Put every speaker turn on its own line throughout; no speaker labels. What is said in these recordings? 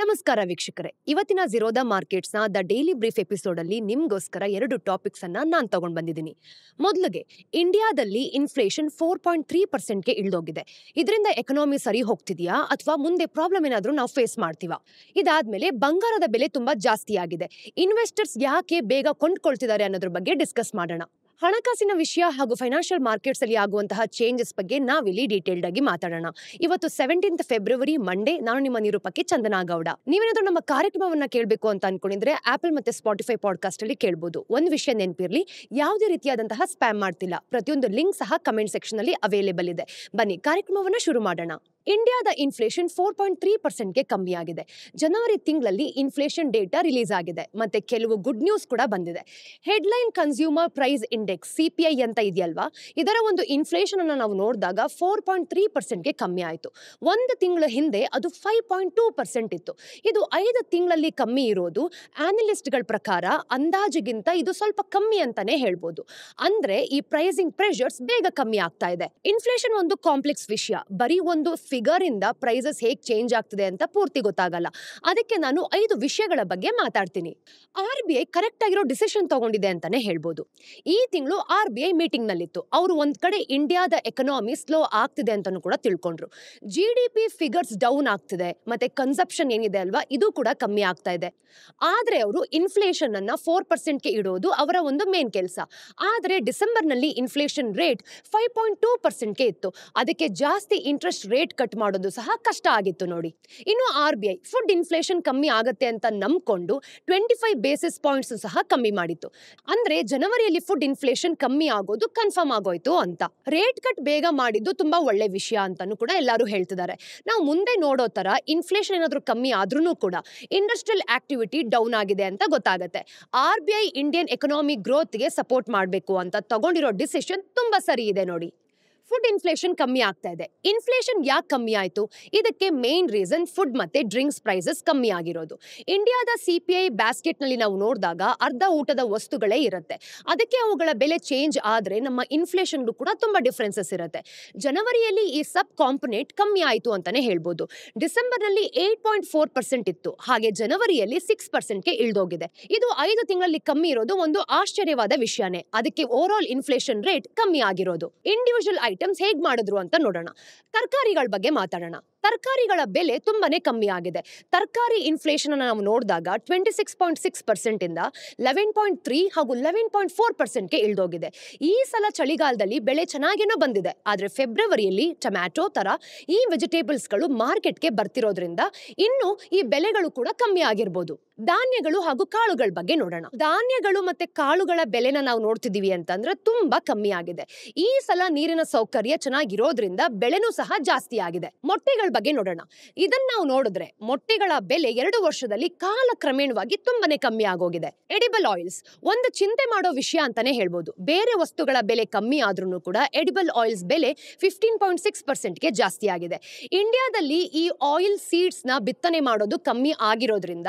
ನಮಸ್ಕಾರ ವೀಕ್ಷಕರೇ, ಇವತ್ತಿನ ಝೀರೋದ ಮಾರ್ಕೆಟ್ಸ್ನ ದ ಡೈಲಿ ಬ್ರೀಫ್ ಎಪಿಸೋಡ್ ಅಲ್ಲಿ ನಿಮ್ಗೋಸ್ಕರ 2 ಟಾಪಿಕ್ಸ್ ಅನ್ನ ನಾನು ತಗೊಂಡ್ ಬಂದಿದ್ದೀನಿ. ಮೊದಲಿಗೆ ಇಂಡಿಯಾದಲ್ಲಿ ಇನ್ಫ್ಲೇಷನ್ 4.3% ಇಳಿದೋಗಿದೆ. ಇದರಿಂದ ಎಕನಾಮಿ ಸರಿ ಹೋಗ್ತಿದೆಯಾ ಅಥವಾ ಮುಂದೆ ಪ್ರಾಬ್ಲಮ್ ಏನಾದ್ರೂ ನಾವು ಫೇಸ್ ಮಾಡ್ತೀವಾ? ಇದಾದ್ಮೇಲೆ ಬಂಗಾರದ ಬೆಲೆ ತುಂಬಾ ಜಾಸ್ತಿ ಆಗಿದೆ. ಇನ್ವೆಸ್ಟರ್ಸ್ ಯಾಕೆ ಬೇಗ ಕೊಂಡ್ಕೊಳ್ತಿದ್ದಾರೆ ಅನ್ನೋದ್ರ ಬಗ್ಗೆ ಡಿಸ್ಕಸ್ ಮಾಡೋಣ. ಹಣಕಾಸಿನ ವಿಷಯ ಹಾಗೂ ಫೈನಾನ್ಷಿಯಲ್ ಮಾರ್ಕೆಟ್ಸ್ ಅಲ್ಲಿ ಆಗುವಂತಹ ಚೇಂಜಸ್ ಬಗ್ಗೆ ನಾವಿಲ್ಲಿ ಡೀಟೇಲ್ಡ್ ಆಗಿ ಮಾತಾಡೋಣ. ಇವತ್ತು 17 ಫೆಬ್ರವರಿ ಮಂಡೇ. ನಾನು ನಿಮ್ಮ ನಿರೂಪಕಿ ಚಂದನಾ ಗೌಡ. ನೀವೇನಾದ್ರೂ ನಮ್ಮ ಕಾರ್ಯಕ್ರಮವನ್ನ ಕೇಳಬೇಕು ಅಂತ ಅನ್ಕೊಂಡಿದ್ರೆ ಆಪಲ್ ಮತ್ತೆ ಸ್ಪಾಟಿಫೈ ಪಾಡ್ಕಾಸ್ಟ್ ಅಲ್ಲಿ ಕೇಳಬಹುದು. ಒಂದು ವಿಷಯ ನೆನಪಿರ್ಲಿ, ಯಾವುದೇ ರೀತಿಯಾದಂತಹ ಸ್ಪ್ಯಾಮ್ ಮಾಡ್ತಿಲ್ಲ. ಪ್ರತಿಯೊಂದು ಲಿಂಕ್ ಸಹ ಕಮೆಂಟ್ ಸೆಕ್ಷನ್ ಅಲ್ಲಿ ಅವೈಲೇಬಲ್ ಇದೆ. ಬನ್ನಿ ಕಾರ್ಯಕ್ರಮವನ್ನ ಶುರು ಮಾಡೋಣ. ಇಂಡಿಯಾದ ಇನ್ಫ್ಲೇಷನ್ 4.3%ಗೆ ಕಮ್ಮಿ ಆಗಿದೆ. ಜನವರಿ ತಿಂಗಳಲ್ಲಿ ಇನ್ಫ್ಲೇಷನ್ ಡೇಟಾ ರಿಲೀಸ್ ಆಗಿದೆ. ಮತ್ತೆ ಕೆಲವು ಗುಡ್ ನ್ಯೂಸ್ ಕೂಡ ಬಂದಿದೆ. Headline consumer price index CPI ಅಂತ ಇದೆಯಲ್ವಾ, ಇದರ ಒಂದು ಇನ್ಫ್ಲೇಷನ್ ಅನ್ನು ನಾವು ನೋಡಿದಾಗ 4.3%ಗೆ ಕಮ್ಮಿ ಆಯಿತು. ಒಂದು ತಿಂಗಳ ಹಿಂದೆ ಅದು 5.2% ಇತ್ತು. ಇದು 5 ತಿಂಗಳಲ್ಲಿ ಕಮ್ಮಿ ಇರೋದು ಆನಲಿಸ್ಟ್ಗಳ ಪ್ರಕಾರ ಅಂದಾಜಿಗಿಂತ ಇದು ಸ್ವಲ್ಪ ಕಮ್ಮಿ ಅಂತಾನೆ ಹೇಳ್ಬೋದು. ಅಂದ್ರೆ ಈ ಪ್ರೈಸಿಂಗ್ ಪ್ರೆಷರ್ಸ್ ಬೇಗ ಕಮ್ಮಿ ಆಗ್ತಾ ಇದೆ. ಇನ್ಫ್ಲೇಷನ್ ಒಂದು ಕಾಂಪ್ಲೆಕ್ಸ್ ವಿಷಯ. ಬರೀ ಒಂದು ಫಿಗರ್ ಇಂದ ಪ್ರೈಸಸ್ ಹೇಗೆ ಚೇಂಜ್ ಆಗ್ತಿದೆ ಅಂತ ಪೂರ್ತಿ ಗೊತ್ತಾಗಲ್ಲ. ಅದಕ್ಕೆ ನಾನು 5 ವಿಷಯಗಳ ಬಗ್ಗೆ ಮಾತಾಡ್ತೀನಿ. RBI ಕರೆಕ್ಟ್ ಆಗಿರೋ ಡಿಸಿಷನ್ ತಗೊಂಡಿದೆ ಅಂತಾನೆ ಹೇಳ್ಬೋದು. ಈ ತಿಂಗಳು RBI ಮೀಟಿಂಗ್ ನಲ್ಲಿತ್ತು. ಅವರು ಒಂದ್ ಕಡೆ ಇಂಡಿಯಾದ ಎಕನಾಮಿ ಸ್ಲೋ ಆಗ್ತಿದೆ ಅಂತಾನು ಕೂಡ ತಿಳ್ಕೊಂಡ್ರು. GDP ಫಿಗರ್ಸ್ ಡೌನ್ ಆಗ್ತಿದೆ, ಮತ್ತೆ ಕನ್ಸಪ್ಷನ್ ಏನಿದೆ ಅಲ್ವಾ, ಇದು ಕೂಡ ಕಮ್ಮಿ ಆಗ್ತಾ ಇದೆ. ಆದ್ರೆ ಅವರು ಇನ್ಫ್ಲೇಷನ್ ಅನ್ನ 4%ಗೆ ಇಡೋದು ಅವರ ಒಂದು ಮೇನ್ ಕೆಲಸ. ಆದ್ರೆ ಡಿಸೆಂಬರ್ ನಲ್ಲಿ ಇನ್ಫ್ಲೇಷನ್ ರೇಟ್ 5.2%ಗೆ ಇತ್ತು. ಅದಕ್ಕೆ ಜಾಸ್ತಿ ಇಂಟ್ರೆಸ್ಟ್ ರೇಟ್ ಕಟ್ ಮಾಡೋದು ಸಹ ಕಷ್ಟ ಆಗಿತ್ತು ನೋಡಿ. ಇನ್ನು RBI ಫುಡ್ ಇನ್ಫ್ಲೇಷನ್ ಕಮ್ಮಿ ಆಗತ್ತೆ ಅಂತ ನಂಬ್ಕೊಂಡು 25 ಬೇಸಿಸ್ ಪಾಯಿಂಟ್ಸ್ ಸಹ ಕಮ್ಮಿ ಮಾಡಿತ್ತು. ಅಂದ್ರೆ ಜನವರಿಯಲ್ಲಿ ಫುಡ್ ಇನ್ಫ್ಲೇಷನ್ ಕಮ್ಮಿ ಆಗೋದು ಕನ್ಫರ್ಮ್ ಆಗೋಯ್ತು ಅಂತ. ರೇಟ್ ಕಟ್ ಬೇಗ ಮಾಡಿದ್ದು ತುಂಬಾ ಒಳ್ಳೆ ವಿಷಯ ಅಂತಾನು ಕೂಡ ಎಲ್ಲರೂ ಹೇಳ್ತಿದ್ದಾರೆ. ನಾವು ಮುಂದೆ ನೋಡೋ ತರ ಇನ್ಫ್ಲೇಷನ್ ಏನಾದ್ರೂ ಕಮ್ಮಿ ಆದ್ರೂ ಕೂಡ ಇಂಡಸ್ಟ್ರಿಯಲ್ ಆಕ್ಟಿವಿಟಿ ಡೌನ್ ಆಗಿದೆ ಅಂತ ಗೊತ್ತಾಗತ್ತೆ. RBI ಇಂಡಿಯನ್ ಎಕನಾಮಿ ಗ್ರೋತ್ಗೆ ಸಪೋರ್ಟ್ ಮಾಡಬೇಕು ಅಂತ ತಗೊಂಡಿರೋ ಡಿಸಿಷನ್ ತುಂಬಾ ಸರಿ ಇದೆ ನೋಡಿ. ಫುಡ್ ಇನ್ಫ್ಲೇಷನ್ ಕಮ್ಮಿ ಆಗ್ತಾ ಇದೆ. ಇನ್ಫ್ಲೇಷನ್ ಯಾಕೆ ಕಮ್ಮಿ ಆಯ್ತು? ಇದಕ್ಕೆ ಮೇನ್ ರೀಸನ್ ಫುಡ್ ಮತ್ತೆ ಡ್ರಿಂಕ್ಸ್ ಪ್ರೈಸಸ್ ಕಮ್ಮಿ ಆಗಿರೋದು. ಇಂಡಿಯಾದ CPI ಬ್ಯಾಸ್ಕೆಟ್ ನಲ್ಲಿ ನಾವು ನೋಡಿದಾಗ ಅರ್ಧ ಊಟದ ವಸ್ತುಗಳೇ ಇರುತ್ತೆ. ಅದಕ್ಕೆ ಅವುಗಳ ಬೆಲೆ ಚೇಂಜ್ ಆದ್ರೆ ನಮ್ಮ ಇನ್ಫ್ಲೇಷನ್ಗೂ ಕೂಡ ತುಂಬಾ ಡಿಫರೆನ್ಸಸ್ ಇರುತ್ತೆ. ಜನವರಿಯಲ್ಲಿ ಈ ಸಬ್ ಕಾಂಪೊನೆಂಟ್ ಕಮ್ಮಿ ಆಯ್ತು ಅಂತಾನೆ ಹೇಳ್ಬೋದು. ಡಿಸೆಂಬರ್ ನಲ್ಲಿ 8.4% ಇತ್ತು. ಹಾಗೆ ಜನವರಿಯಲ್ಲಿ 6%ಗೆ ಇಳಿದೋಗಿದೆ. ಇದು 5 ತಿಂಗಳಲ್ಲಿ ಕಮ್ಮಿ ಇರೋದು ಒಂದು ಆಶ್ಚರ್ಯವಾದ ವಿಷಯನೇ. ಅದಕ್ಕೆ ಓವರ್ ಆಲ್ ಇನ್ಫ್ಲೇಷನ್ ರೇಟ್ ಕಮ್ಮಿ ಆಗಿರೋದು. ಇಂಡಿವಿಜುವಲ್ ಐಟಮ್ಸ್ ಹೇಗ್ ಮಾಡಿದ್ರು ಅಂತ ನೋಡೋಣ. ತರಕಾರಿಗಳ ಬಗ್ಗೆ ಮಾತಾಡೋಣ. ತರಕಾರಿಗಳ ಬೆಲೆ ತುಂಬಾನೇ ಕಮ್ಮಿ ಆಗಿದೆ. ತರಕಾರಿ ಇನ್ಫ್ಲೇಷನ್ ಅನ್ನು ನಾವು ನೋಡಿದಾಗ 26.6% ಇಂದ 11.3 ಹಾಗೂ 11.4%ಗೆ ಇಳಿದೋಗಿದೆ. ಈ ಸಲ ಚಳಿಗಾಲದಲ್ಲಿ ಬೆಳೆ ಚೆನ್ನಾಗೇನೋ ಬಂದಿದೆ. ಆದ್ರೆ ಫೆಬ್ರವರಿಯಲ್ಲಿ ಟೊಮ್ಯಾಟೊ ತರ ಈ ವೆಜಿಟೇಬಲ್ಸ್ಗಳು ಮಾರ್ಕೆಟ್ಗೆ ಬರ್ತಿರೋದ್ರಿಂದ ಇನ್ನು ಈ ಬೆಲೆಗಳು ಕೂಡ ಕಮ್ಮಿ ಆಗಿರ್ಬೋದು. ಧಾನ್ಯಗಳು ಹಾಗೂ ಕಾಳುಗಳ ಬಗ್ಗೆ ನೋಡೋಣ. ಧಾನ್ಯಗಳು ಮತ್ತೆ ಕಾಳುಗಳ ಬೆಲೆನ ನಾವು ನೋಡ್ತಿದೀವಿ ಅಂತಂದ್ರೆ ತುಂಬಾ ಕಮ್ಮಿ ಆಗಿದೆ. ಈ ಸಲ ನೀರಿನ ಸೌಕರ್ಯ ಚೆನ್ನಾಗಿರೋದ್ರಿಂದ ಬೆಲೆನೂ ಸಹ ಜಾಸ್ತಿ ಆಗಿದೆ. ಮೊಟ್ಟೆಗಳ ಬಗ್ಗೆ ನೋಡೋಣ. ಇದನ್ನ ನಾವು ನೋಡಿದ್ರೆ ಮೊಟ್ಟೆಗಳ ಬೆಲೆ 2 ವರ್ಷದಲ್ಲಿ ಕಾಲಕ್ರಮೇಣವಾಗಿ ತುಂಬಾನೇ ಕಮ್ಮಿ ಆಗೋಗಿದೆ. ಎಡಿಬಲ್ ಆಯಿಲ್ಸ್ ಒಂದು ಚಿಂತೆ ಮಾಡೋ ವಿಷಯ ಅಂತಾನೆ ಹೇಳ್ಬೋದು. ಬೇರೆ ವಸ್ತುಗಳ ಬೆಲೆ ಕಮ್ಮಿ ಆದ್ರೂ ಕೂಡ ಎಡಿಬಲ್ ಆಯಿಲ್ಸ್ ಬೆಲೆ 15.6%ಗೆ ಜಾಸ್ತಿ ಆಗಿದೆ. ಇಂಡಿಯಾದಲ್ಲಿ ಈ ಆಯಿಲ್ ಸೀಡ್ಸ್ ನ ಬಿತ್ತನೆ ಮಾಡೋದು ಕಮ್ಮಿ ಆಗಿರೋದ್ರಿಂದ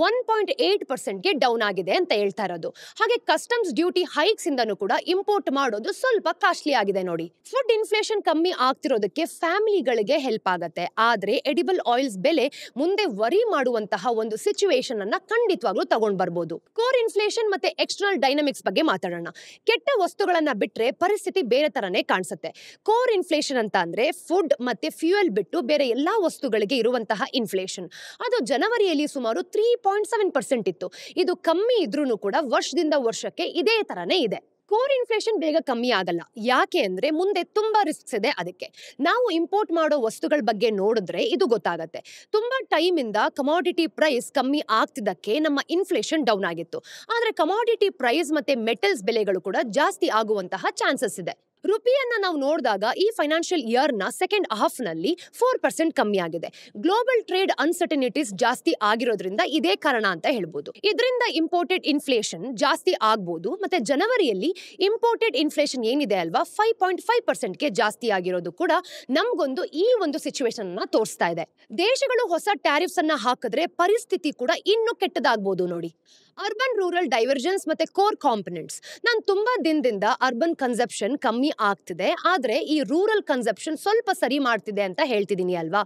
1.8%ಗೆ ಡೌನ್ ಆಗಿದೆ ಅಂತ ಹೇಳ್ತಾ ಇರೋದು. ಹಾಗೆ ಕಸ್ಟಮ್ಸ್ ಡ್ಯೂಟಿ ಹೈಕ್ಸ್ ಇಂದನೂ ಕೂಡ ಇಂಪೋರ್ಟ್ ಮಾಡೋದು ಸ್ವಲ್ಪ ಕಾಸ್ಟ್ಲಿ ಆಗಿದೆ ನೋಡಿ. ಫುಡ್ ಇನ್ಫ್ಲೇಷನ್ ಕಮ್ಮಿ ಆಗ್ತಿರೋದಕ್ಕೆ ಫ್ಯಾಮಿಲಿಗಳಿಗೆ ಹೆಲ್ಪ್ ಆಗತ್ತೆ. ಆದ್ರೆ ಎಡಿಬಲ್ ಆಯಿಲ್ಸ್ ಬೆಲೆ ಮುಂದೆ ವರಿ ಮಾಡುವಂತಹ ಒಂದು ಸಿಚುವೇಶನ್ ಅನ್ನ ಖಂಡಿತವಾಗ್ಲೂ ತಗೊಂಡ್ ಬರ್ಬೋದು. ಕೋರ್ ಇನ್ಫ್ಲೇಷನ್ ಮತ್ತೆ ಎಕ್ಸ್ಟರ್ನಲ್ ಡೈನಮಿಕ್ಸ್ ಬಗ್ಗೆ ಮಾತಾಡೋಣ. ಕೆಟ್ಟ ವಸ್ತುಗಳನ್ನ ಬಿಟ್ರೆ ಪರಿಸ್ಥಿತಿ ಬೇರೆ ತರನೇ ಕಾಣಿಸುತ್ತೆ. ಕೋರ್ ಇನ್ಫ್ಲೇಷನ್ ಅಂತ ಅಂದ್ರೆ ಫುಡ್ ಮತ್ತೆ ಫ್ಯೂಯಲ್ ಬಿಟ್ಟು ಬೇರೆ ಎಲ್ಲಾ ವಸ್ತುಗಳಿಗೆ ಇರುವಂತಹ ಇನ್ಫ್ಲೇಷನ್. ಅದು ಜನವರಿಯಲ್ಲಿ ಸುಮಾರು 3.7% ಇತ್ತು. ಇದು ಕಮ್ಮಿ ಇದ್ರೂ ಕೂಡ ವರ್ಷದಿಂದ ವರ್ಷಕ್ಕೆ ಇದೇ ತರನೇ ಇದೆ. ಕೋರ್ ಇನ್ಫ್ಲೇಷನ್ ಬೇಗ ಕಮ್ಮಿ ಆಗಲ್ಲ. ಯಾಕೆ ಅಂದ್ರೆ ಮುಂದೆ ತುಂಬಾ ರಿಸ್ಕ್ಸ್ ಇದೆ. ಅದಕ್ಕೆ ನಾವು ಇಂಪೋರ್ಟ್ ಮಾಡೋ ವಸ್ತುಗಳ ಬಗ್ಗೆ ನೋಡಿದ್ರೆ ಇದು ಗೊತ್ತಾಗತ್ತೆ. ತುಂಬಾ ಟೈಮ್ ಇಂದ ಕಮಾಡಿಟಿ ಪ್ರೈಸ್ ಕಮ್ಮಿ ಆಗ್ತಿದ್ದಕ್ಕೆ ನಮ್ಮ ಇನ್ಫ್ಲೇಷನ್ ಡೌನ್ ಆಗಿತ್ತು. ಆದ್ರೆ ಕಮಾಡಿಟಿ ಪ್ರೈಸ್ ಮತ್ತೆ ಮೆಟಲ್ಸ್ ಬೆಲೆಗಳು ಕೂಡ ಜಾಸ್ತಿ ಆಗುವಂತಹ ಚಾನ್ಸಸ್ ಇದೆ. ರುಪಿಯನ್ನ ನಾವು ನೋಡಿದಾಗ ಈ ಫೈನಾನ್ಷಿಯಲ್ ಇಯರ್ ನ ಸೆಕೆಂಡ್ ಹಾಫ್ ನಲ್ಲಿ 4% ಕಮ್ಮಿ ಆಗಿದೆ. ಗ್ಲೋಬಲ್ ಟ್ರೇಡ್ ಅನ್ಸರ್ಟನಿಟೀಸ್ ಜಾಸ್ತಿ ಆಗಿರೋದ್ರಿಂದ ಇದೇ ಕಾರಣ ಅಂತ ಹೇಳ್ಬೋದು. ಇದರಿಂದ ಇಂಪೋರ್ಟೆಡ್ ಇನ್ಫ್ಲೇಷನ್ ಜಾಸ್ತಿ ಆಗ್ಬೋದು. ಮತ್ತೆ ಜನವರಿಯಲ್ಲಿ ಇಂಪೋರ್ಟೆಡ್ ಇನ್ಫ್ಲೇಷನ್ ಏನಿದೆ ಅಲ್ವಾ 5.5%ಗೆ ಜಾಸ್ತಿ ಆಗಿರೋದು ಕೂಡ ನಮ್ಗೊಂದು ಈ ಒಂದು ಸಿಚುವೇಶನ್ ಅನ್ನ ತೋರಿಸ್ತಾ ಇದೆ. ದೇಶಗಳು ಹೊಸ ಟ್ಯಾರಿಫ್ಸ್ ಅನ್ನ ಹಾಕಿದ್ರೆ ಪರಿಸ್ಥಿತಿ ಕೂಡ ಇನ್ನೂ ಕೆಟ್ಟದಾಗಬಹುದು ನೋಡಿ. ಅರ್ಬನ್ ರೂರಲ್ ಡೈವರ್ಜೆನ್ಸ್ ಮತ್ತೆ ಕೋರ್ ಕಾಂಪೊನೆಂಟ್ಸ್. ನಾನು ತುಂಬಾ ದಿನದಿಂದ ಅರ್ಬನ್ ಕನ್ಸಪ್ಷನ್ ಕಮ್ಮಿ ಕಮ್ಮಿ ಆಗ್ತಿದೆ, ಆದ್ರೆ ಈ ರೂರಲ್ ಕನ್ಸಪ್ಷನ್ ಸ್ವಲ್ಪ ಸರಿ ಮಾಡ್ತಿದೆ ಅಂತ ಹೇಳ್ತಿದೀನಿ ಅಲ್ವಾ.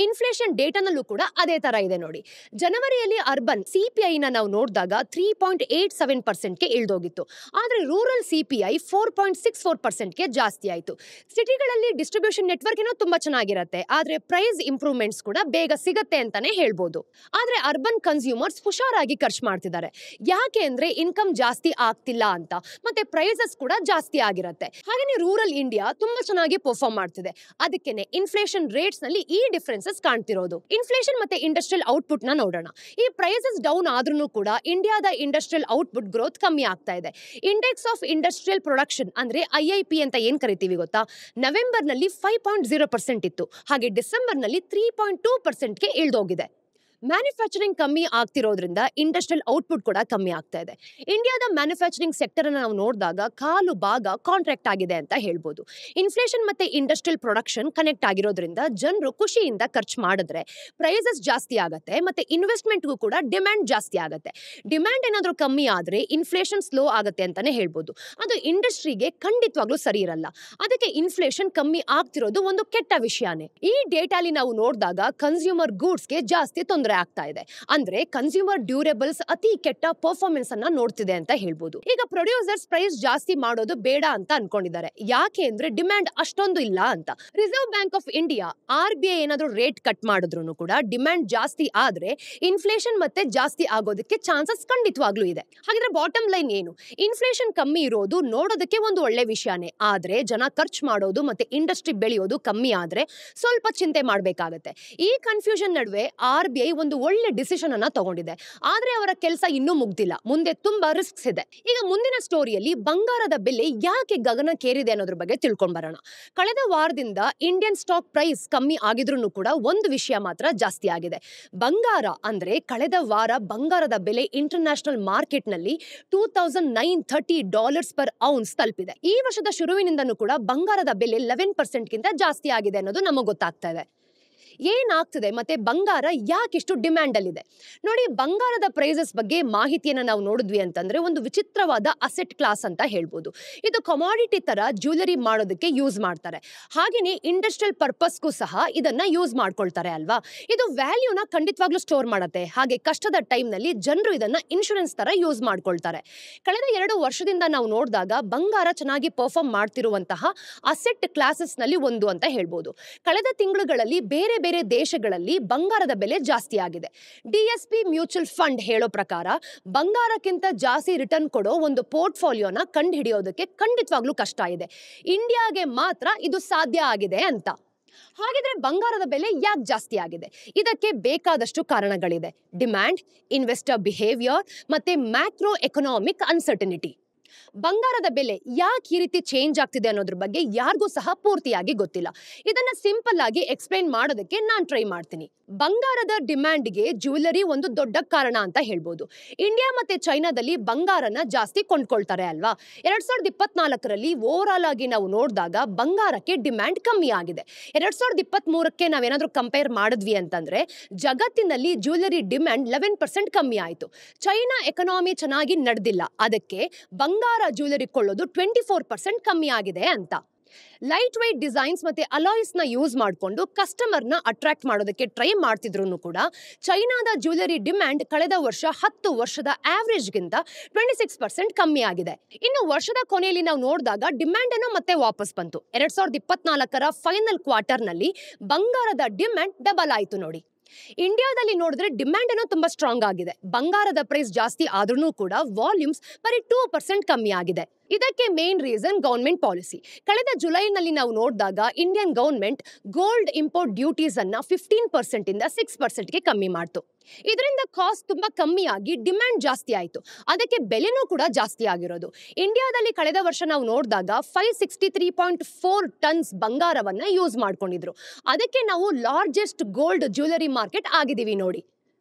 ಇನ್ಫ್ಲೇಷನ್ ಡೇಟಾನಲ್ಲೂ ಕೂಡ ಅದೇ ತರ ಇದೆ ನೋಡಿ. ಜನವರಿಯಲ್ಲಿ ಅರ್ಬನ್ ಸಿಪಿಐ ನಾವು ನೋಡಿದಾಗ 3.87%ಗೆ ಇಳಿದೋಗಿತ್ತು, ಆದ್ರೆ ರೂರಲ್ ಸಿಪಿಐ 4.64%ಗೆ ಜಾಸ್ತಿ ಆಯ್ತು. ಸಿಟಿಗಳಲ್ಲಿ ಡಿಸ್ಟ್ರಿಬ್ಯೂಷನ್ ನೆಟ್ವರ್ಕ್ ಏನೋ ತುಂಬಾ ಚೆನ್ನಾಗಿರುತ್ತೆ, ಆದ್ರೆ ಪ್ರೈಸ್ ಇಂಪ್ರೂವ್ಮೆಂಟ್ಸ್ ಕೂಡ ಬೇಗ ಸಿಗತ್ತೆ ಅಂತಾನೆ ಹೇಳ್ಬೋದು. ಆದ್ರೆ ಅರ್ಬನ್ ಕನ್ಸ್ಯೂಮರ್ಸ್ ಹುಷಾರಾಗಿ ಖರ್ಚು ಮಾಡ್ತಿದ್ದಾರೆ. ಯಾಕೆ ಅಂದ್ರೆ ಇನ್ಕಮ್ ಜಾಸ್ತಿ ಆಗ್ತಿಲ್ಲ ಅಂತ, ಮತ್ತೆ ಪ್ರೈಸಸ್ ಕೂಡ ಜಾಸ್ತಿ ಆಗಿರುತ್ತೆ. ಹಾಗೇನೆ ರೂರಲ್ ಇಂಡಿಯಾ ತುಂಬಾ ಚೆನ್ನಾಗಿ ಪರ್ಫಾರ್ಮ್ ಮಾಡ್ತಿದೆ. ಅದಕ್ಕೇನೆ ಇನ್ಫ್ಲೇಷನ್ ರೇಟ್ಸ್ ನಲ್ಲಿ ಈ ಡಿಫರೆನ್ಸಸ್ ಕಾಣ್ತಿರೋದು. ಇನ್ಫ್ಲೇಷನ್ ಮತ್ತೆ ಇಂಡಸ್ಟ್ರಿಯಲ್ ಔಟ್ಪುಟ್ ನ ನೋಡೋಣ. ಈ ಪ್ರೈಸಸ್ ಡೌನ್ ಆದ್ರೂ ಕೂಡ ಇಂಡಿಯಾದ ಇಂಡಸ್ಟ್ರಿಯಲ್ ಔಟ್ಪುಟ್ ಗ್ರೋತ್ ಕಮ್ಮಿ ಆಗ್ತಾ ಇದೆ. ಇಂಡೆಕ್ಸ್ ಆಫ್ ಇಂಡಸ್ಟ್ರಿಯಲ್ ಪ್ರೊಡಕ್ಷನ್ ಅಂದ್ರೆ IIP ಅಂತ ಏನ್ ಕರಿತೀವಿ ಗೊತ್ತಾ, ನವೆಂಬರ್ ನಲ್ಲಿ 5.0% ಇತ್ತು, ಹಾಗೆ ಡಿಸೆಂಬರ್ ನಲ್ಲಿ 3.2%ಗೆ ಇಳಿದೋಗಿದೆ. ಮ್ಯಾನುಫ್ಯಾಕ್ಚರಿಂಗ್ ಕಮ್ಮಿ ಆಗ್ತಿರೋದ್ರಿಂದ ಇಂಡಸ್ಟ್ರಿಯಲ್ ಔಟ್ಪುಟ್ ಕೂಡ ಕಮ್ಮಿ ಆಗ್ತಾ ಇದೆ. ಇಂಡಿಯಾದ ಮ್ಯಾನುಫ್ಯಾಕ್ಚರಿಂಗ್ ಸೆಕ್ಟರ್ ಅನ್ನು ನಾವು ನೋಡಿದಾಗ ಕಾಲು ಭಾಗ ಕಾಂಟ್ರಾಕ್ಟ್ ಆಗಿದೆ ಅಂತ ಹೇಳ್ಬೋದು. ಇನ್ಫ್ಲೇಷನ್ ಮತ್ತೆ ಇಂಡಸ್ಟ್ರಿಯಲ್ ಪ್ರೊಡಕ್ಷನ್ ಕನೆಕ್ಟ್ ಆಗಿರೋದ್ರಿಂದ ಜನರು ಖುಷಿಯಿಂದ ಖರ್ಚು ಮಾಡಿದ್ರೆ ಪ್ರೈಸಸ್ ಜಾಸ್ತಿ ಆಗುತ್ತೆ, ಮತ್ತೆ ಇನ್ವೆಸ್ಟ್ಮೆಂಟ್ಗೂ ಕೂಡ ಡಿಮ್ಯಾಂಡ್ ಜಾಸ್ತಿ ಆಗುತ್ತೆ. ಡಿಮ್ಯಾಂಡ್ ಏನಾದರೂ ಕಮ್ಮಿ ಆದ್ರೆ ಇನ್ಫ್ಲೇಷನ್ ಸ್ಲೋ ಆಗುತ್ತೆ ಅಂತಾನೆ ಹೇಳ್ಬೋದು. ಅದು ಇಂಡಸ್ಟ್ರಿಗೆ ಖಂಡಿತವಾಗ್ಲೂ ಸರಿ ಇರಲ್ಲ. ಅದಕ್ಕೆ ಇನ್ಫ್ಲೇಷನ್ ಕಮ್ಮಿ ಆಗ್ತಿರೋದು ಒಂದು ಕೆಟ್ಟ ವಿಷಯನೇ. ಈ ಡೇಟಾಲಿ ನಾವು ನೋಡಿದಾಗ ಕನ್ಸ್ಯೂಮರ್ ಗೂಡ್ಸ್ಗೆ ಜಾಸ್ತಿ ತೊಂದರೆ ಆಗ್ತಾ ಇದೆ. ಅಂದ್ರೆ ಕನ್ಸ್ಯೂಮರ್ ಡ್ಯೂರೇಬಲ್ಸ್ ಅತಿ ಕೆಟ್ಟ ಪರ್ಫಾರ್ಮೆನ್ಸ್ ಅನ್ನ ನೋಡ್ತಿದೆ ಅಂತ ಹೇಳ್ಬೋದು. ಈಗ ಪ್ರೊಡ್ಯೂಸರ್ಸ್ ಪ್ರೈಸ್ ಜಾಸ್ತಿ ಮಾಡೋದು ಬೇಡ ಅಂತ ಅನ್ಕೊಂಡಿದ್ದಾರೆ. ಯಾಕೆ ಅಂದ್ರೆ ಡಿಮ್ಯಾಂಡ್ ಅಷ್ಟೊಂದು ಇಲ್ಲ ಅಂತ. Reserve bank of India RBI ಏನಾದ್ರೂ ರೇಟ್ ಕಟ್ ಮಾಡಿದ್ರು ಕೂಡ ಡಿಮ್ಯಾಂಡ್ ಜಾಸ್ತಿ ಆದ್ರೆ ಇನ್ಫ್ಲೇಷನ್ ಮತ್ತೆ ಜಾಸ್ತಿ ಆಗೋದಕ್ಕೆ ಚಾನ್ಸಸ್ ಖಂಡಿತವಾಗ್ಲೂ ಇದೆ. ಹಾಗಿದ್ರೆ ಬಾಟಮ್ ಲೈನ್ ಏನು? ಇನ್ಫ್ಲೇಷನ್ ಕಮ್ಮಿ ಇರೋದು ನೋಡೋದಕ್ಕೆ ಒಂದು ಒಳ್ಳೆ ವಿಷಯನೇ, ಆದ್ರೆ ಜನ ಖರ್ಚು ಮಾಡೋದು ಮತ್ತೆ ಇಂಡಸ್ಟ್ರಿ ಬೆಳೆಯೋದು ಕಮ್ಮಿ ಆದ್ರೆ ಸ್ವಲ್ಪ ಚಿಂತೆ ಮಾಡ್ಬೇಕಾಗತ್ತೆ. ಈ ಕನ್ಫ್ಯೂಷನ್ ನಡುವೆ RBI ಒಂದು ಒಳ್ಳೆ ಡಿಸಿಷನ್ ಅನ್ನ ತಗೊಂಡಿದೆ, ಆದ್ರೆ ಅವರ ಕೆಲಸ ಇನ್ನೂ ಮುಗ್ದಿಲ್ಲ. ಮುಂದೆ ತುಂಬಾ ರಿಸ್ಕ್ಸ್ ಇದೆ. ಈಗ ಮುಂದಿನ ಸ್ಟೋರಿಯಲ್ಲಿ ಬಂಗಾರದ ಬೆಲೆ ಯಾಕೆ ಗಗನಕ್ಕೇರಿದೆ ಅನ್ನೋದ್ರ ಬಗ್ಗೆ ತಿಳ್ಕೊಂಡ್ ಬರೋಣ. ಕಳೆದ ವಾರದಿಂದ ಇಂಡಿಯನ್ ಸ್ಟಾಕ್ ಪ್ರೈಸ್ ಕಮ್ಮಿ ಆಗಿದ್ರೂ ಕೂಡ ಒಂದು ವಿಷಯ ಮಾತ್ರ ಜಾಸ್ತಿ ಆಗಿದೆ. ಬಂಗಾರ ಅಂದ್ರೆ ಕಳೆದ ವಾರ ಬಂಗಾರದ ಬೆಲೆ ಇಂಟರ್ನ್ಯಾಷನಲ್ ಮಾರ್ಕೆಟ್ ನಲ್ಲಿ $2,930 per ounce ತಲುಪಿದೆ. ಈ ವರ್ಷದ ಶುರುವಿನಿಂದನೂ ಕೂಡ ಬಂಗಾರದ ಬೆಲೆ 11% ಗಿಂತ ಜಾಸ್ತಿ ಆಗಿದೆ ಅನ್ನೋದು ನಮಗೆ ಗೊತ್ತಾಗ್ತಾ ಇದೆ. ಏನಾಗ್ತಿದೆ ಮತ್ತೆ ಬಂಗಾರ ಯಾಕಿಷ್ಟು ಡಿಮ್ಯಾಂಡ್ ಅಲ್ಲಿದೆ ನೋಡಿ. ಬಂಗಾರದ ಪ್ರೈಸಸ್ ಬಗ್ಗೆ ಮಾಹಿತಿಯನ್ನು ನಾವು ನೋಡಿದ್ವಿ ಅಂತಂದ್ರೆ ಒಂದು ವಿಚಿತ್ರವಾದ ಅಸೆಟ್ ಕ್ಲಾಸ್ ಅಂತ ಹೇಳ್ಬೋದು. ಇದು ಕಮಾಡಿಟಿ ತರ ಜ್ಯುವೆಲರಿ ಮಾಡೋದಕ್ಕೆ ಯೂಸ್ ಮಾಡ್ತಾರೆ, ಹಾಗೇನೆ ಇಂಡಸ್ಟ್ರಿಯಲ್ ಪರ್ಪಸ್ಗೂ ಸಹ ಇದನ್ನ ಯೂಸ್ ಮಾಡ್ಕೊಳ್ತಾರೆ ಅಲ್ವಾ. ಇದು ವ್ಯಾಲ್ಯೂನ ಖಂಡಿತವಾಗ್ಲೂ ಸ್ಟೋರ್ ಮಾಡುತ್ತೆ, ಹಾಗೆ ಕಷ್ಟದ ಟೈಮ್ ನಲ್ಲಿ ಜನರು ಇದನ್ನ ಇನ್ಶೂರೆನ್ಸ್ ತರ ಯೂಸ್ ಮಾಡ್ಕೊಳ್ತಾರೆ. ಕಳೆದ 2 ವರ್ಷದಿಂದ ನಾವು ನೋಡಿದಾಗ ಬಂಗಾರ ಚೆನ್ನಾಗಿ ಪರ್ಫಾರ್ಮ್ ಮಾಡ್ತಿರುವಂತಹ ಅಸೆಟ್ ಕ್ಲಾಸಸ್ ನಲ್ಲಿ ಒಂದು ಅಂತ ಹೇಳ್ಬೋದು. ಕಳೆದ ತಿಂಗಳುಗಳಲ್ಲಿ ಬೇರೆ ಬೇರೆ ದೇಶಗಳಲ್ಲಿ ಬಂಗಾರದ ಬೆಲೆ ಜಾಸ್ತಿ ಆಗಿದೆ. DSP ಮ್ಯೂಚುವಲ್ ಫಂಡ್ ಹೇಳೋ ಪ್ರಕಾರ ಬಂಗಾರಕ್ಕಿಂತ ಜಾಸ್ತಿ ರಿಟರ್ನ್ ಕೊಡೋ ಒಂದು ಪೋರ್ಟ್ಫೋಲಿಯೋನ ಕಂಡು ಹಿಡಿಯೋದಕ್ಕೆ ಖಂಡಿತವಾಗ್ಲೂ ಕಷ್ಟ ಇದೆ. ಇಂಡಿಯಾಗೆ ಮಾತ್ರ ಇದು ಸಾಧ್ಯ ಆಗಿದೆ ಅಂತ. ಹಾಗಿದ್ರೆ ಬಂಗಾರದ ಬೆಲೆ ಯಾಕೆ ಜಾಸ್ತಿ ಆಗಿದೆ? ಇದಕ್ಕೆ ಬೇಕಾದಷ್ಟು ಕಾರಣಗಳಿದೆ. ಡಿಮ್ಯಾಂಡ್, ಇನ್ವೆಸ್ಟರ್ ಬಿಹೇವಿಯರ್ ಮತ್ತೆ ಮ್ಯಾಕ್ರೋ ಎಕನಾಮಿಕ್ ಅನ್ಸರ್ಟನಿಟಿ. ಬಂಗಾರದ ಬೆಲೆ ಯಾಕೆ ಈ ರೀತಿ ಚೇಂಜ್ ಆಗ್ತಿದೆ ಅನ್ನೋದ್ರ ಬಗ್ಗೆ ಯಾರಿಗೂ ಸಹ ಪೂರ್ತಿಯಾಗಿ ಗೊತ್ತಿಲ್ಲ. ಇದನ್ನ ಸಿಂಪಲ್ ಆಗಿ ಎಕ್ಸ್ಪ್ಲೈನ್ ಮಾಡೋದಕ್ಕೆ ನಾನು ಟ್ರೈ ಮಾಡ್ತೀನಿ. ಬಂಗಾರದ ಡಿಮ್ಯಾಂಡ್ಗೆ ಜ್ಯುವೆಲರಿ ಒಂದು ದೊಡ್ಡ ಕಾರಣ ಅಂತ ಹೇಳ್ಬೋದು. ಇಂಡಿಯಾ ಮತ್ತೆ ಚೈನಾದಲ್ಲಿ ಬಂಗಾರನ ಜಾಸ್ತಿ ಕೊಂಡ್ಕೊಳ್ತಾರೆ ಅಲ್ವಾ. 2024ರಲ್ಲಿ ಓವರ್ ಆಲ್ ಆಗಿ ನಾವು ನೋಡಿದಾಗ ಬಂಗಾರಕ್ಕೆ ಡಿಮ್ಯಾಂಡ್ ಕಮ್ಮಿ ಆಗಿದೆ. 2023ಕ್ಕೆ ನಾವೇನಾದ್ರೂ ಕಂಪೇರ್ ಮಾಡಿದ್ವಿ ಅಂತಂದ್ರೆ ಜಗತ್ತಿನಲ್ಲಿ ಜ್ಯುವೆಲರಿ ಡಿಮ್ಯಾಂಡ್ 11% ಕಮ್ಮಿ ಆಯಿತು. ಚೈನಾ ಎಕನಾಮಿ ಚೆನ್ನಾಗಿ ನಡೆದಿಲ್ಲ, ಅದಕ್ಕೆ ಬಂಗಾರ ಜ್ಯುವೆಲರಿ ಕೊಳ್ಳೋದು 24% ಕಮ್ಮಿ ಆಗಿದೆ ಅಂತ. ಲೈಟ್ ವೈಟ್ ಡಿಸೈನ್ಸ್ ಮತ್ತೆ ಅಲಾಯ್ಸ್ ನ ಯೂಸ್ ಮಾಡಿಕೊಂಡು ಕಸ್ಟಮರ್ ನ ಅಟ್ರಾಕ್ಟ್ ಮಾಡೋದಕ್ಕೆ ಟ್ರೈ ಮಾಡ್ತಿದ್ರು ಕೂಡ ಚೈನಾದ ಜ್ಯುವೆಲರಿ ಡಿಮ್ಯಾಂಡ್ ಕಳೆದ ವರ್ಷ 10 ವರ್ಷದ ಆವರೇಜ್ ಗಿಂತ 26% ಕಮ್ಮಿ ಆಗಿದೆ. ಇನ್ನು ವರ್ಷದ ಕೊನೆಯಲ್ಲಿ ನಾವು ನೋಡಿದಾಗ ಡಿಮ್ಯಾಂಡ್ ಏನೋ ಮತ್ತೆ ವಾಪಸ್ ಬಂತು. 2024ರ ಫೈನಲ್ ಕ್ವಾರ್ಟರ್ ನಲ್ಲಿ ಬಂಗಾರದ ಡಿಮ್ಯಾಂಡ್ ಡಬಲ್ ಆಯ್ತು ನೋಡಿ. ಇಂಡಿಯಾದಲ್ಲಿ ನೋಡಿದ್ರೆ ಡಿಮ್ಯಾಂಡ್ ಏನೋ ತುಂಬಾ ಸ್ಟ್ರಾಂಗ್ ಆಗಿದೆ. ಬಂಗಾರದ ಪ್ರೈಸ್ ಜಾಸ್ತಿ ಆದ್ರೂ ಕೂಡ ವಾಲ್ಯೂಮ್ಸ್ ಬರೀ 2% ಕಮ್ಮಿ ಆಗಿದೆ. ಇದಕ್ಕೆ ಮೇನ್ ರೀಸನ್ ಗವರ್ಮೆಂಟ್ ಪಾಲಿಸಿ. ಕಳೆದ ಜುಲೈನಲ್ಲಿ ನಾವು ನೋಡಿದಾಗ Indian government gold import duties ಅನ್ನ 15% ಇಂದ 6%ಗೆ ಕಮ್ಮಿ ಮಾಡ್ತು. ಇದರಿಂದ ಕಾಸ್ಟ್ ತುಂಬಾ ಕಮ್ಮಿ ಆಗಿ ಡಿಮ್ಯಾಂಡ್ ಜಾಸ್ತಿ ಆಯಿತು, ಅದಕ್ಕೆ ಬೆಲೆನೂ ಕೂಡ ಜಾಸ್ತಿ ಆಗಿರೋದು. ಇಂಡಿಯಾದಲ್ಲಿ ಕಳೆದ ವರ್ಷ ನಾವು ನೋಡಿದಾಗ 563.4 ಟನ್ಸ್ ಬಂಗಾರವನ್ನ ಯೂಸ್ ಮಾಡ್ಕೊಂಡಿದ್ರು. ಅದಕ್ಕೆ ನಾವು ಲಾರ್ಜೆಸ್ಟ್ ಗೋಲ್ಡ್ ಜ್ಯುವೆಲರಿ ಮಾರ್ಕೆಟ್ ಆಗಿದ್ದೀವಿ ನೋಡಿ.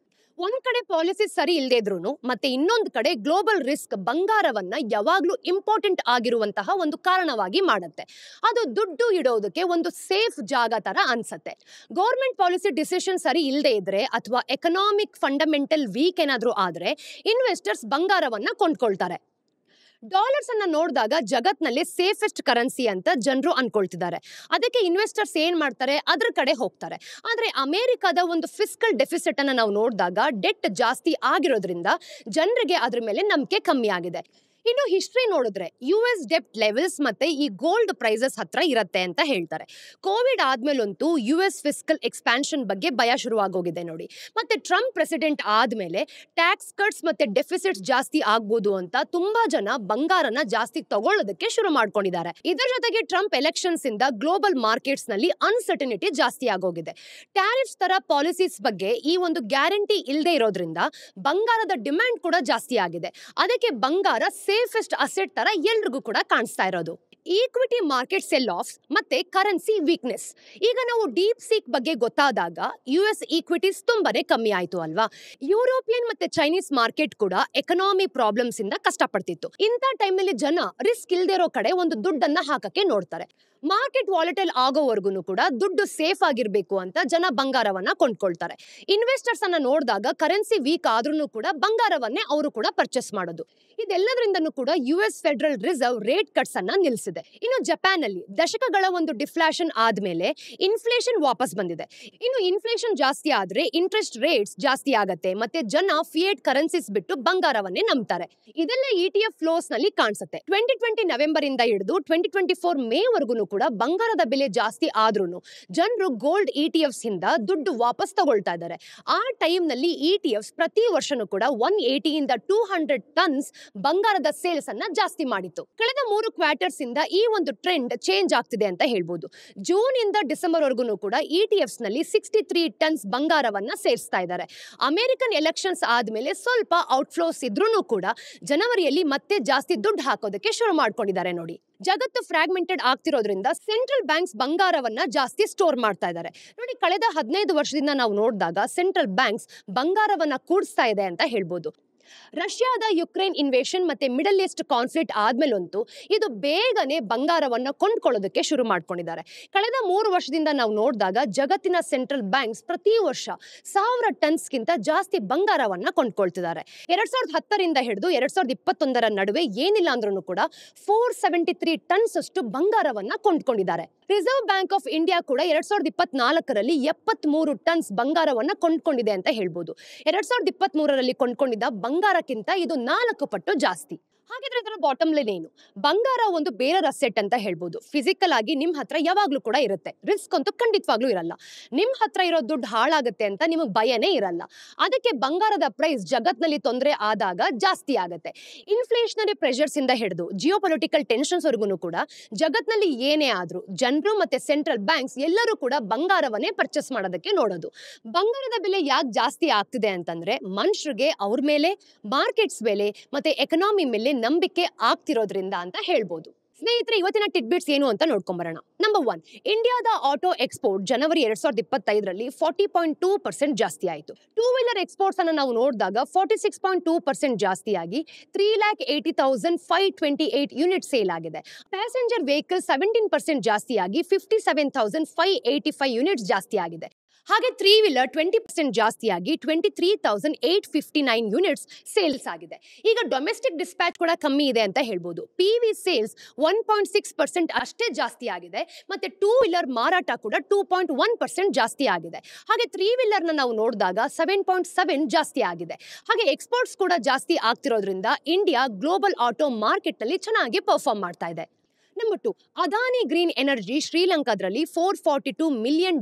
ಒಂದ್ ಕಡೆ ಪಾಲಿಸಿ ಸರಿ ಇಲ್ಲದೆ ಇದ್ರೂ ಮತ್ತೆ ಇನ್ನೊಂದು ಕಡೆ ಗ್ಲೋಬಲ್ ರಿಸ್ಕ್ ಬಂಗಾರವನ್ನ ಯಾವಾಗ್ಲೂ ಇಂಪಾರ್ಟೆಂಟ್ ಆಗಿರುವಂತಹ ಒಂದು ಕಾರಣವಾಗಿ ಮಾಡುತ್ತೆ. ಅದು ದುಡ್ಡು ಇಡೋದಕ್ಕೆ ಒಂದು ಸೇಫ್ ಜಾಗ ತರ ಅನ್ಸತ್ತೆ. ಗೌರ್ಮೆಂಟ್ ಪಾಲಿಸಿ ಡಿಸಿಷನ್ ಸರಿ ಇಲ್ಲದೆ ಇದ್ರೆ ಅಥವಾ ಎಕನಾಮಿಕ್ ಫಂಡಮೆಂಟಲ್ ವೀಕ್ ಏನಾದ್ರೂ ಆದ್ರೆ ಇನ್ವೆಸ್ಟರ್ಸ್ ಬಂಗಾರವನ್ನ ಕೊಂಡ್ಕೊಳ್ತಾರೆ. ಡಾಲರ್ಸ್ ಅನ್ನ ನೋಡಿದಾಗ ಜಗತ್ನಲ್ಲಿ ಸೇಫೆಸ್ಟ್ ಕರೆನ್ಸಿ ಅಂತ ಜನರು ಅನ್ಕೊಳ್ತಿದ್ದಾರೆ. ಅದಕ್ಕೆ ಇನ್ವೆಸ್ಟರ್ಸ್ ಏನ್ ಮಾಡ್ತಾರೆ, ಅದ್ರ ಕಡೆ ಹೋಗ್ತಾರೆ. ಆದ್ರೆ ಅಮೆರಿಕದ ಒಂದು ಫಿಸ್ಕಲ್ ಡೆಫಿಸಿಟ್ ಅನ್ನ ನಾವು ನೋಡಿದಾಗ ಡೆಟ್ ಜಾಸ್ತಿ ಆಗಿರೋದ್ರಿಂದ ಜನರಿಗೆ ಅದ್ರ ಮೇಲೆ ನಂಬಿಕೆ ಕಮ್ಮಿ ಆಗಿದೆ. ಇನ್ನು ಹಿಸ್ಟ್ರಿ ನೋಡಿದ್ರೆ US ಡೆಪ್ಟ್ ಲೆವೆಲ್ಸ್ ಮತ್ತೆ ಈ ಗೋಲ್ಡ್ ಪ್ರೈಸಸ್ ಹತ್ರ ಇರತ್ತೆ ಅಂತ ಹೇಳ್ತಾರೆ. ಕೋವಿಡ್ ಆದ್ಮೇಲಂತೂ US ಫಿಸ್ಕಲ್ ಎಕ್ಸ್ಪಾನ್ಷನ್ ಬಗ್ಗೆ ಭಯ ಶುರುವಾಗೋಗಿದೆ ನೋಡಿ. ಮತ್ತೆ ಟ್ರಂಪ್ ಪ್ರೆಸಿಡೆಂಟ್ ಆದ್ಮೇಲೆ ಟ್ಯಾಕ್ಸ್ ಕಟ್ಸ್ ಮತ್ತೆ ಡೆಫಿಸಿಟ್ಸ್ ಜಾಸ್ತಿ ಆಗ್ಬೋದು ಅಂತ ತುಂಬಾ ಜನ ಬಂಗಾರನ ಜಾಸ್ತಿ ತಗೊಳ್ಳೋದಕ್ಕೆ ಶುರು ಮಾಡ್ಕೊಂಡಿದ್ದಾರೆ. ಇದರ ಜೊತೆಗೆ ಟ್ರಂಪ್ ಎಲೆಕ್ಷನ್ಸ್ ಇಂದ ಗ್ಲೋಬಲ್ ಮಾರ್ಕೆಟ್ಸ್ ನಲ್ಲಿ ಅನ್ಸರ್ಟನಿಟಿ ಜಾಸ್ತಿ ಆಗೋಗಿದೆ. ಟ್ಯಾರಿಫ್ಸ್ ತರ ಪಾಲಿಸೀಸ್ ಬಗ್ಗೆ ಈ ಒಂದು ಗ್ಯಾರಂಟಿ ಇಲ್ಲದೆ ಇರೋದ್ರಿಂದ ಬಂಗಾರದ ಡಿಮ್ಯಾಂಡ್ ಕೂಡ ಜಾಸ್ತಿ ಆಗಿದೆ. ಅದಕ್ಕೆ ಬಂಗಾರ ಸೇಫೆಸ್ಟ್ ಅಸೆಟ್ ತರ ಎಲ್ರಿಗೂ ಕೂಡ ಕಾಣಿಸ್ತಾ ಇರೋದು. ಈಕ್ವಿಟಿ ಮಾರ್ಕೆಟ್ ಸೆಲ್ ಆಫ್ಸ್ ಮತ್ತೆ ಕರೆನ್ಸಿ ವೀಕ್ನೆಸ್. ಈಗ ನಾವು ಡೀಪ್ ಸೀಕ್ ಬಗ್ಗೆ ಗೊತ್ತಾದಾಗ US ಈಕ್ವಿಟೀಸ್ ತುಂಬಾನೇ ಕಮ್ಮಿ ಆಯ್ತು ಅಲ್ವಾ. ಯುರೋಪಿಯನ್ ಮತ್ತೆ ಚೈನೀಸ್ ಮಾರ್ಕೆಟ್ ಕೂಡ ಎಕನಾಮಿ ಪ್ರಾಬ್ಲಮ್ಸ್ ಇಂದ ಕಷ್ಟಪಡ್ತಿತ್ತು. ಇಂಥ ಟೈಮ್ನಲ್ಲಿ ಜನ ರಿಸ್ಕ್ ಇಲ್ದೇ ಇರೋ ಕಡೆ ಒಂದು ದುಡ್ಡನ್ನ ಹಾಕಕ್ಕೆ ನೋಡ್ತಾರೆ. ಮಾರ್ಕೆಟ್ ವಾಲಟೈಲ್ ಆಗೋವರೆಗೂ ಕೂಡ ದುಡ್ಡು ಸೇಫ್ ಆಗಿರ್ಬೇಕು ಅಂತ ಜನ ಬಂಗಾರವನ್ನ ಕೊಂಡ್ಕೊಳ್ತಾರೆ. ಇನ್ವೆಸ್ಟರ್ಸ್ ಅನ್ನ ನೋಡಿದಾಗ ಕರೆನ್ಸಿ ವೀಕ್ ಆದ್ರೂ ಕೂಡ ಬಂಗಾರವನ್ನೇ ಅವರು ಕೂಡ ಪರ್ಚೇಸ್ ಮಾಡೋದು. ಇದೆಲ್ಲದರಿಂದನೂ ಕೂಡ US federal reserve rate cuts ಅನ್ನ ನಿಲ್ಲಿಸಿದೆ. ಇನ್ನು ಜಪಾನ್ ಅಲ್ಲಿ ದಶಕಗಳ ಒಂದು ಡಿಫ್ಲೇಷನ್ ಆದ್ಮೇಲೆ ಇನ್ಫ್ಲೇಷನ್ ವಾಪಸ್ ಬಂದಿದೆ. ಇನ್ನು ಇನ್ಫ್ಲೇಷನ್ ಜಾಸ್ತಿ ಆದ್ರೆ ಇಂಟ್ರೆಸ್ಟ್ ರೇಟ್ಸ್ ಜಾಸ್ತಿ ಆಗತ್ತೆ ಮತ್ತೆ ಜನ ಫಿಯೇಟ್ ಕರೆನ್ಸಿಸ್ ಬಿಟ್ಟು ಬಂಗಾರವನ್ನೇ ನಂಬ್ತಾರೆ. ಇದೆಲ್ಲ ETF ಫ್ಲೋಸ್ ನಲ್ಲಿ ಕಾಣಿಸುತ್ತೆ. 2020 ನವೆಂಬರ್ ಇಂದ ಹಿಡಿದು 2024 ಮೇ ವರೆಗೂ ಕೂಡ ಬಂಗಾರದ ಬೆಲೆ ಜಾಸ್ತಿ ಆದ್ರೂ ಜನರು ಗೋಲ್ಡ್ ETFs ಇಂದ ದುಡ್ಡು ವಾಪಸ್ ತಗೊಳ್ತಾ ಇದ್ದಾರೆ. ಆ ಟೈಮ್ ನಲ್ಲಿ ETFs ಪ್ರತಿ ವರ್ಷನೂ ಕೂಡ 180 ಇಂದ 200 ಟನ್ಸ್ ಬಂಗಾರದ ಸೇಲ್ಸ್ ಅನ್ನ ಜಾಸ್ತಿ ಮಾಡಿತ್ತು. ಕಳೆದ 3 ಕ್ವಾರ್ಟರ್ಸ್ ಇಂದ ಈ ಒಂದು ಟ್ರೆಂಡ್ ಚೇಂಜ್ ಆಗ್ತಿದೆ ಅಂತ ಹೇಳ್ಬೋದು. ಜೂನ್ ಇಂದ ಡಿಸೆಂಬರ್ ವರೆಗೂ ಕೂಡ ETFs ನಲ್ಲಿ 63 ಟನ್ಸ್ ಬಂಗಾರವನ್ನ ಸೇರಿಸ್ತಾ ಇದ್ದಾರೆ. ಅಮೆರಿಕನ್ ಎಲೆಕ್ಷನ್ಸ್ ಆದ್ಮೇಲೆ ಸ್ವಲ್ಪ ಔಟ್ಫ್ಲೋಸ್ ಇದ್ರೂ ಕೂಡ ಜನವರಿಯಲ್ಲಿ ಮತ್ತೆ ಜಾಸ್ತಿ ದುಡ್ಡು ಹಾಕೋದಕ್ಕೆ ಶುರು ಮಾಡ್ಕೊಂಡಿದ್ದಾರೆ ನೋಡಿ. ಜಗತ್ತು ಫ್ರಾಗ್ಮೆಂಟೆಡ್ ಆಗ್ತಿರೋದ್ರಿಂದ ಸೆಂಟ್ರಲ್ ಬ್ಯಾಂಕ್ಸ್ ಬಂಗಾರವನ್ನ ಜಾಸ್ತಿ ಸ್ಟೋರ್ ಮಾಡ್ತಾ ಇದ್ದಾರೆ ನೋಡಿ. ಕಳೆದ 15 ವರ್ಷದಿಂದ ನಾವು ನೋಡಿದಾಗ ಸೆಂಟ್ರಲ್ ಬ್ಯಾಂಕ್ಸ್ ಬಂಗಾರವನ್ನ ಕೂಡಿಸ್ತಾ ಇದೆ ಅಂತ ಹೇಳ್ಬೋದು. ರಷ್ಯಾದ ಯುಕ್ರೇನ್ ಇನ್ವೇಷನ್ ಮತ್ತೆ ಮಿಡಲ್ ಈಸ್ಟ್ ಕಾನ್ಫ್ಲಿಕ್ಟ್ ಆದ್ಮೇಲಂತೂ ಇದು ಬೇಗನೆ ಬಂಗಾರವನ್ನ ಕೊಂಡ್ಕೊಳ್ಳೋದಕ್ಕೆ ಶುರು ಮಾಡ್ಕೊಂಡಿದ್ದಾರೆ. ಕಳೆದ 3 ವರ್ಷದಿಂದ ನಾವು ನೋಡಿದಾಗ ಜಗತ್ತಿನ ಸೆಂಟ್ರಲ್ ಬ್ಯಾಂಕ್ಸ್ ಪ್ರತಿ ವರ್ಷ 1000 ಟನ್ಸ್ಗಿಂತ ಜಾಸ್ತಿ ಬಂಗಾರವನ್ನ ಕೊಂಡ್ಕೊಳ್ತಿದ್ದಾರೆ. 2010 ರಿಂದ ಹಿಡಿದು 2021 ನಡುವೆ ಏನಿಲ್ಲ ಅಂದ್ರೂ ಕೂಡ 473 ಟನ್ಸ್ ಅಷ್ಟು ಬಂಗಾರವನ್ನ ಕೊಂಡ್ಕೊಂಡಿದ್ದಾರೆ. ರಿಸರ್ವ್ ಬ್ಯಾಂಕ್ ಆಫ್ ಇಂಡಿಯಾ ಕೂಡ 2024ರಲ್ಲಿ 73 ಟನ್ಸ್ ಬಂಗಾರವನ್ನ ಕೊಂಡ್ಕೊಂಡಿದೆ ಅಂತ ಹೇಳ್ಬೋದು. 2023ರಲ್ಲಿ ಕೊಂಡ್ಕೊಂಡಿದ್ದ ಬಂಗಾರಕ್ಕಿಂತ ಇದು 4 ಪಟ್ಟು ಜಾಸ್ತಿ. ಹಾಗಿದ್ರೆ ಇದರ ಬಾಟಮ್ ಲೈನ್ ಏನು? ಬಂಗಾರ ಒಂದು ಬೇರೆ ಅಸೆಟ್ ಅಂತ ಹೇಳ್ಬೋದು. ಫಿಸಿಕಲ್ ಆಗಿ ನಿಮ್ ಹತ್ರ ಯಾವಾಗ್ಲೂ ಕೂಡ ಇರುತ್ತೆ. ರಿಸ್ಕ್ ಅಂತೂ ಖಂಡಿತವಾಗ್ಲೂ ಇರಲ್ಲ. ನಿಮ್ ಹತ್ರ ಇರೋ ದುಡ್ಡು ಹಾಳಾಗುತ್ತೆ ಅಂತ ನಿಮಗೆ ಭಯನೇ ಇರಲ್ಲ. ಅದಕ್ಕೆ ಬಂಗಾರದ ಪ್ರೈಸ್ ಜಗತ್ನಲ್ಲಿ ತೊಂದರೆ ಆದಾಗ ಜಾಸ್ತಿ ಆಗುತ್ತೆ. ಇನ್ಫ್ಲೇಷನರಿ ಪ್ರೆಷರ್ಸ್ ಇಂದ ಹಿಡಿದು ಜಿಯೋಪೊಲಿಟಿಕಲ್ ಟೆನ್ಷನ್ಸ್ ವರೆಗೂ ಕೂಡ ಜಗತ್ನಲ್ಲಿ ಏನೇ ಆದ್ರೂ ಜನರು ಮತ್ತೆ ಸೆಂಟ್ರಲ್ ಬ್ಯಾಂಕ್ಸ್ ಎಲ್ಲರೂ ಕೂಡ ಬಂಗಾರವನ್ನೇ ಪರ್ಚೇಸ್ ಮಾಡೋದಕ್ಕೆ ನೋಡೋದು. ಬಂಗಾರದ ಬೆಲೆ ಯಾಕೆ ಜಾಸ್ತಿ ಆಗ್ತಿದೆ ಅಂತಂದ್ರೆ ಮನುಷ್ಯರಿಗೆ ಅವ್ರ ಮೇಲೆ, ಮಾರ್ಕೆಟ್ಸ್ ಮೇಲೆ ಮತ್ತೆ ಎಕನಾಮಿ ಮೇಲೆ ನಂಬಿಕೆ ಆಗ್ತಿರೋದ್ರಿಂದ ಅಂತ ಹೇಳ್ಬೋದು. ಸ್ನೇಹಿತರೆ, ಇವತ್ತಿನ ಟಿಡ್ಬಿಟ್ಸ್ ಏನು ಅಂತ ನೋಡ್ಕೊಂಬರೋಣ. ನಂಬರ್ 1, ಇಂಡಿಯಾದ ಆಟೋ ಎಕ್ಸ್ಪೋರ್ಟ್ ಜನವರಿ 2025ರಲ್ಲಿ 40.2% ಜಾಸ್ತಿ ಆಯಿತು. 2 ವೀಲರ್ ಎಕ್ಸ್ಪೋರ್ಟ್ಸ್ ಅನ್ನು ನಾವು ನೋಡಿದಾಗ 46.2% ಜಾಸ್ತಿ ಆಗಿ 3,80,528 ಯೂನಿಟ್ ಸೇಲ್ ಆಗಿದೆ. ಪ್ಯಾಸೆಂಜರ್ ವೆಹಿಕಲ್ 17% ಜಾಸ್ತಿ ಆಗಿ 57,585 ಯೂನಿಟ್ಸ್ ಜಾಸ್ತಿ ಆಗಿದೆ. ಹಾಗೆ 3 ವೀಲರ್ 20% ಜಾಸ್ತಿಯಾಗಿ 23,859 ಯೂನಿಟ್ಸ್ ಸೇಲ್ಸ್ ಆಗಿದೆ. ಈಗ ಡೊಮೆಸ್ಟಿಕ್ ಡಿಸ್ಪ್ಯಾಚ್ ಕೂಡ ಕಮ್ಮಿ ಇದೆ ಅಂತ ಹೇಳ್ಬೋದು. PV ಸೇಲ್ಸ್ 1.6% ಅಷ್ಟೇ ಜಾಸ್ತಿ ಆಗಿದೆ. ಮತ್ತೆ 2 ವೀಲರ್ ಮಾರಾಟ ಕೂಡ 2.1% ಜಾಸ್ತಿ ಆಗಿದೆ. ಹಾಗೆ 3 ವೀಲರ್ನ ನಾವು ನೋಡಿದಾಗ 7.7 ಜಾಸ್ತಿ ಆಗಿದೆ. ಹಾಗೆ ಎಕ್ಸ್ಪೋರ್ಟ್ಸ್ ಕೂಡ ಜಾಸ್ತಿ ಆಗ್ತಿರೋದ್ರಿಂದ ಇಂಡಿಯಾ ಗ್ಲೋಬಲ್ ಆಟೋ ಮಾರ್ಕೆಟ್ ನಲ್ಲಿ ಚೆನ್ನಾಗಿ ಪರ್ಫಾರ್ಮ್ ಮಾಡ್ತಾ ಇದೆ. ನಂಬರ್ 2, ಅದಾನಿ ಗ್ರೀನ್ ಎನರ್ಜಿ ಶ್ರೀಲಂಕಾದಲ್ಲಿ $442 ಮಿಲಿಯನ್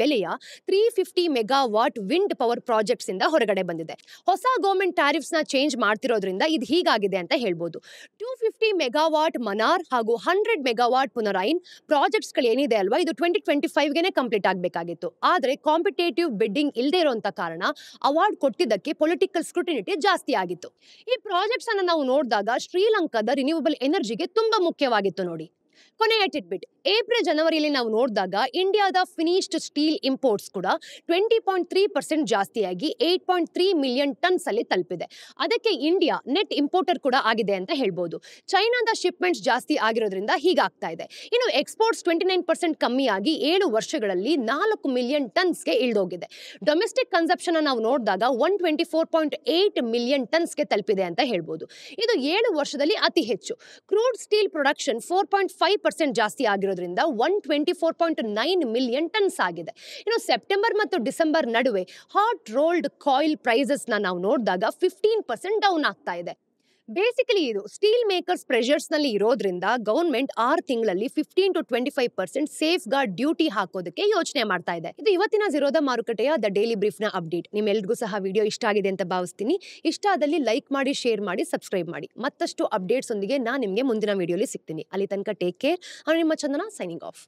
ಬೆಲೆಯ 350 ಮೆಗಾವಾಟ್ ವಿಂಡ್ ಪವರ್ ಪ್ರಾಜೆಕ್ಟ್ಸ್ ಇಂದ ಹೊರಗಡೆ ಬಂದಿದೆ. ಹೊಸ ಗವರ್ಮೆಂಟ್ ಟ್ಯಾರಿಫ್ಸ್ ನ ಚೇಂಜ್ ಮಾಡ್ತಿರೋದ್ರಿಂದ ಇದು ಹೀಗಾಗಿದೆ ಅಂತ ಹೇಳ್ಬೋದು. 250 ಮೆಗಾವಾಟ್ ಮನಾರ್ ಹಾಗೂ 100 ಮೆಗಾವಾಟ್ ಪುನರೈನ್ ಪ್ರಾಜೆಕ್ಟ್ಸ್ ಗಳು ಏನಿದೆ ಅಲ್ವಾ, ಇದು 2025ಗೆ ಕಂಪ್ಲೀಟ್ ಆಗಬೇಕಾಗಿತ್ತು. ಆದ್ರೆ ಕಾಂಪಿಟೇಟಿವ್ ಬಿಡ್ಡಿಂಗ್ ಇಲ್ಲದೆ ಇರುವಂತ ಕಾರಣ ಅವಾರ್ಡ್ ಕೊಟ್ಟಿದ್ದಕ್ಕೆ ಪೊಲಿಟಿಕಲ್ ಸ್ಕ್ರೂಟಿನಿಟಿ ಜಾಸ್ತಿ ಆಗಿತ್ತು. ಈ ಪ್ರಾಜೆಕ್ಟ್ಸ್ ಅನ್ನು ನಾವು ನೋಡಿದಾಗ ಶ್ರೀಲಂಕಾದ ರಿನ್ಯೂವಬಲ್ ಎನರ್ಜಿಗೆ ತುಂಬಾ ಮುಖ್ಯವಾಗಿತ್ತು ನೋಡಿ. ಕೊನೆಯ ಟಿಡ್ಬಿಟ್, ಏಪ್ರಿಲ್ ಜನವರಿಯಲ್ಲಿ ನಾವು ನೋಡಿದಾಗ ಇಂಡಿಯಾದ ಫಿನಿಶ್ಡ್ ಸ್ಟೀಲ್ ಇಂಪೋರ್ಟ್ಸ್ ಕೂಡ 20.3% ಜಾಸ್ತಿಯಾಗಿ 8.3 ಮಿಲಿಯನ್ ಟನ್ಸ್ ಅಲ್ಲಿ ತಲುಪಿದೆ. ಅದಕ್ಕೆ ಇಂಡಿಯಾ ನೆಟ್ ಇಂಪೋರ್ಟರ್ ಕೂಡ ಆಗಿದೆ ಅಂತ ಹೇಳ್ಬೋದು. ಚೈನಾದ ಶಿಪ್ಮೆಂಟ್ಸ್ ಜಾಸ್ತಿ ಆಗಿರೋದ್ರಿಂದ ಹೀಗಾಗ್ತಾ ಇದೆ. ಇನ್ನು ಎಕ್ಸ್ಪೋರ್ಟ್ಸ್ 29% ಕಮ್ಮಿಯಾಗಿ 7 ವರ್ಷಗಳಲ್ಲಿ 4 ಮಿಲಿಯನ್ ಟನ್ಸ್ಗೆ ಇಳಿದೋಗಿದೆ. ಡೊಮೆಸ್ಟಿಕ್ ಕನ್ಸಪ್ಷನ್ ನಾವು ನೋಡಿದಾಗ 124.8 ಮಿಲಿಯನ್ ಟನ್ಸ್ಗೆ ತಲುಪಿದೆ ಅಂತ ಹೇಳ್ಬೋದು. ಇದು 7 ವರ್ಷದಲ್ಲಿ ಅತಿ ಹೆಚ್ಚು. ಕ್ರೂಡ್ ಸ್ಟೀಲ್ ಪ್ರೊಡಕ್ಷನ್ 4.5% ಜಾಸ್ತಿ ಆಗಿರೋದ್ರಿಂದ 124.9 ಮಿಲಿಯನ್ ಟನ್ಸ್ ಆಗಿದೆ. ಇನ್ನು ಸೆಪ್ಟೆಂಬರ್ ಮತ್ತು ಡಿಸೆಂಬರ್ ನಡುವೆ ಹಾಟ್ ರೋಲ್ಡ್ ಕಾಯಿಲ್ ಪ್ರೈಸಸ್ ನಾವು ನೋಡಿದಾಗ 15% ಡೌನ್ ಆಗ್ತಾ ಇದೆ. ಬೇಸಿಕಲಿ ಇದು ಸ್ಟೀಲ್ ಮೇಕರ್ಸ್ ಪ್ರೆಷರ್ಸ್ ನಲ್ಲಿ ಇರೋದ್ರಿಂದ ಗವರ್ಮೆಂಟ್ 6 ತಿಂಗಳಲ್ಲಿ 15 to 25% ಸೇಫ್ ಗಾರ್ಡ್ ಡ್ಯೂಟಿ ಹಾಕೋದಕ್ಕೆ ಯೋಚನೆ ಮಾಡ್ತಾ ಇದೆ. ಇದು ಇವತ್ತಿನ ಝೀರೋದ ಮಾರುಕಟ್ಟೆಯ ದ ಡೈಲಿ ಬ್ರೀಫ್ ನ ಅಪ್ಡೇಟ್. ನಿಮ್ಮೆಲ್ರಿಗೂ ಸಹ ವಿಡಿಯೋ ಇಷ್ಟ ಆಗಿದೆ ಅಂತ ಭಾವಿಸ್ತೀನಿ. ಇಷ್ಟ ಆದಲ್ಲಿ ಲೈಕ್ ಮಾಡಿ, ಶೇರ್ ಮಾಡಿ, ಸಬ್ಸ್ಕ್ರೈಬ್ ಮಾಡಿ. ಮತ್ತಷ್ಟು ಅಪ್ಡೇಟ್ಸ್ ಒಂದಿಗೆ ನಾನು ನಿಮಗೆ ಮುಂದಿನ ವಿಡಿಯೋಲಿ ಸಿಗ್ತೀನಿ. ಅಲ್ಲಿ ತನಕ ಟೇಕ್ ಕೇರ್. ನಿಮ್ಮ ಚಂದನ ಸೈನಿಂಗ್ ಆಫ್.